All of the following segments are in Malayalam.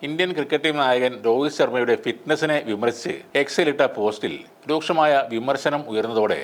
ഇന്ത്യൻ ക്രിക്കറ്റ് ടീം നായകൻ രോഹിത് ശർമ്മയുടെ ഫിറ്റ്നസിനെ വിമർശിച്ച് എക്സിലിട്ട പോസ്റ്റിൽ രൂക്ഷമായ വിമർശനം ഉയർന്നതോടെ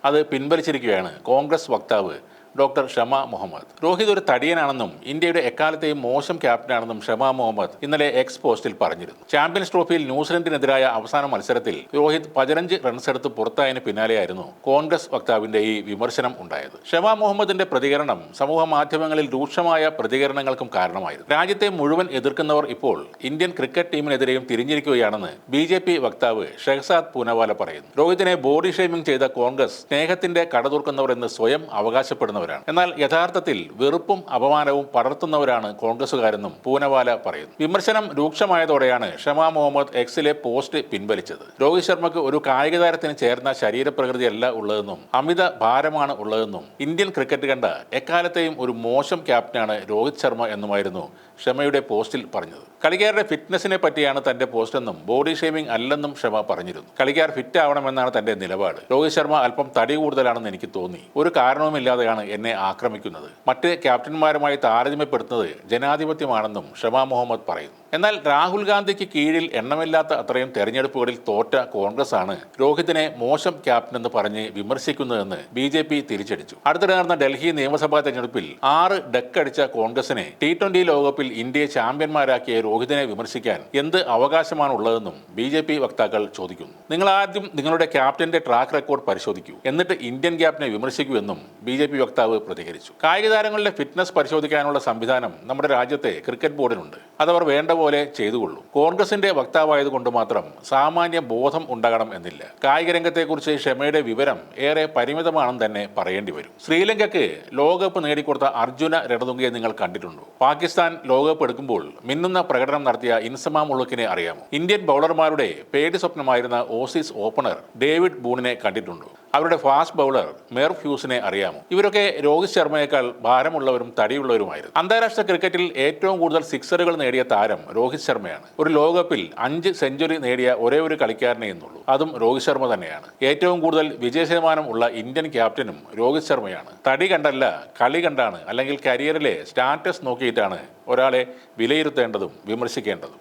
അത് പിൻവലിച്ചിരിക്കുകയാണ് കോൺഗ്രസ് വക്താവ് ഡോക്ടർ ഷമ മുഹമ്മദ്. രോഹിത് ഒരു തടിയനാണെന്നും ഇന്ത്യയുടെ എക്കാലത്തെയും മോശം ക്യാപ്റ്റനാണെന്നും ഷമ മുഹമ്മദ് ഇന്നലെ എക്സ് പോസ്റ്റിൽ പറഞ്ഞിരുന്നു. ചാമ്പ്യൻസ് ട്രോഫിയിൽ ന്യൂസിലൻഡിനെതിരായ അവസാന മത്സരത്തിൽ രോഹിത് 15 റൺസെടുത്ത് പുറത്തായതിന് പിന്നാലെയായിരുന്നു കോൺഗ്രസ് വക്താവിന്റെ ഈ വിമർശനം ഉണ്ടായത്. ഷമ മുഹമ്മദിന്റെ പ്രതികരണം സമൂഹ മാധ്യമങ്ങളിൽ രൂക്ഷമായ പ്രതികരണങ്ങൾക്കും കാരണമായിരുന്നു. രാജ്യത്തെ മുഴുവൻ എതിർക്കുന്നവർ ഇപ്പോൾ ഇന്ത്യൻ ക്രിക്കറ്റ് ടീമിനെതിരെയും തിരിഞ്ഞിരിക്കുകയാണെന്ന് BJP വക്താവ് ഷെഹ്സാദ് പൂനവാല പറയുന്നു. രോഹിതിനെ ബോഡി ഷേമിംഗ് ചെയ്ത കോൺഗ്രസ് സ്നേഹത്തിന്റെ കട തുറക്കുന്നവർ എന്ന് സ്വയം അവകാശപ്പെടുന്നവർ. എന്നാൽ യഥാർത്ഥത്തിൽ വെറുപ്പും അപമാനവും പടർത്തുന്നവരാണ് കോൺഗ്രസുകാരെന്നും പൂനവാല പറയുന്നു. വിമർശനം രൂക്ഷമായതോടെയാണ് ഷമ മുഹമ്മദ് എക്സിലെ പോസ്റ്റ് പിൻവലിച്ചത്. രോഹിത് ശർമ്മക്ക് ഒരു കായിക താരത്തിന് ചേർന്ന ശരീരപ്രകൃതിയല്ല ഉള്ളതെന്നും അമിത ഭാരമാണ് ഉള്ളതെന്നും ഇന്ത്യൻ ക്രിക്കറ്റ് കണ്ട എക്കാലത്തെയും ഒരു മോശം ക്യാപ്റ്റനാണ് രോഹിത് ശർമ്മ എന്നുമായിരുന്നു ഷമയുടെ പോസ്റ്റിൽ പറഞ്ഞത്. കളിക്കാരുടെ ഫിറ്റ്നസിനെ പറ്റിയാണ് തന്റെ പോസ്റ്റെന്നും ബോഡി ഷേമിംഗ് അല്ലെന്നും ഷമ പറഞ്ഞിരുന്നു. കളിക്കാർ ഫിറ്റ് ആവണമെന്നാണ് തന്റെ നിലപാട്. രോഹിത് ശർമ്മ അല്പം തടി കൂടുതലാണെന്ന് എനിക്ക് തോന്നി. ഒരു കാരണവുമില്ലാതെയാണ് എന്നെ ആക്രമിക്കുന്നത്. മറ്റ് ക്യാപ്റ്റന്മാരുമായി താരതമ്യപ്പെടുത്തുന്നത് ജനാധിപത്യമാണെന്നും ഷമ മുഹമ്മദ് പറയുന്നു. എന്നാൽ രാഹുൽ ഗാന്ധിക്ക് കീഴിൽ എണ്ണമില്ലാത്ത അത്രയും തെരഞ്ഞെടുപ്പുകളിൽ തോറ്റ കോൺഗ്രസ് ആണ് രോഹിതിനെ മോശം ക്യാപ്റ്റൻ എന്ന് പറഞ്ഞ് വിമർശിക്കുന്നതെന്ന് BJP തിരിച്ചടിച്ചു. അടുത്തിടെ നടന്ന ഡൽഹി നിയമസഭാ തെരഞ്ഞെടുപ്പിൽ 6 ഡക്കടിച്ച കോൺഗ്രസിനെ T20 ലോകകപ്പിൽ ഇന്ത്യയെ ചാമ്പ്യന്മാരാക്കിയ രോഹിതിനെ വിമർശിക്കാൻ എന്ത് അവകാശമാണ് ഉള്ളതെന്നും BJP വക്താക്കൾ ചോദിക്കുന്നു. നിങ്ങൾ ആദ്യം നിങ്ങളുടെ ക്യാപ്റ്റന്റെ ട്രാക്ക് റെക്കോർഡ് പരിശോധിക്കൂ, എന്നിട്ട് ഇന്ത്യൻ ക്യാപ്റ്റനെ വിമർശിക്കൂ എന്നും BJP വക്താവ് പ്രതികരിച്ചു. കായിക താരങ്ങളുടെ ഫിറ്റ്നസ് പരിശോധിക്കാനുള്ള സംവിധാനം നമ്മുടെ രാജ്യത്തെ ക്രിക്കറ്റ് ബോർഡിനുണ്ട്. അതവർ വേണ്ട പോലെ ചെയ്തുകൊള്ളൂ. കോൺഗ്രസിന്റെ വക്താവായതുകൊണ്ട് മാത്രം സാമാന്യ ബോധം ഉണ്ടാകണം എന്നില്ല. കായിക രംഗത്തെക്കുറിച്ച് ഷമയുടെ വിവരം ഏറെ പരിമിതമാണെന്ന് തന്നെ പറയേണ്ടി വരും. ശ്രീലങ്കയ്ക്ക് ലോകകപ്പ് നേടിക്കൊടുത്ത അർജുന രണതുംഗയെ നിങ്ങൾ കണ്ടിട്ടുണ്ടോ? പാകിസ്ഥാൻ ലോകകപ്പ് എടുക്കുമ്പോൾ മിന്നുന്ന പ്രകടനം നടത്തിയ ഇൻസമാ മുളുക്കിനെ അറിയാമോ? ഇന്ത്യൻ ബൗളർമാരുടെ പേടി സ്വപ്നമായിരുന്ന ഓസീസ് ഓപ്പണർ ഡേവിഡ് ബൂണിനെ കണ്ടിട്ടുണ്ടോ? അവരുടെ ഫാസ്റ്റ് ബൗളർ മെർവ് ഹ്യൂസിനെ അറിയാമോ? ഇവരൊക്കെ രോഹിത് ശർമ്മയേക്കാൾ ഭാരമുള്ളവരും തടിയുള്ളവരുമായിരുന്നു. അന്താരാഷ്ട്ര ക്രിക്കറ്റിൽ ഏറ്റവും കൂടുതൽ സിക്സറുകൾ നേടിയ താരം രോഹിത് ശർമ്മയാണ്. ഒരു ലോകകപ്പിൽ 5 സെഞ്ചുറി നേടിയ ഒരേ ഒരു കളിക്കാരനേ എന്നുള്ളൂ. അതും രോഹിത് ശർമ്മ തന്നെയാണ്. ഏറ്റവും കൂടുതൽ വിജയശതമാനം ഉള്ള ഇന്ത്യൻ ക്യാപ്റ്റനും രോഹിത് ശർമ്മയാണ്. തടി കണ്ടല്ല, കളി കണ്ടാണ് അല്ലെങ്കിൽ കരിയറിലെ സ്റ്റാറ്റസ് നോക്കിയിട്ടാണ് ഒരാളെ വിലയിരുത്തേണ്ടതും വിമർശിക്കേണ്ടതും.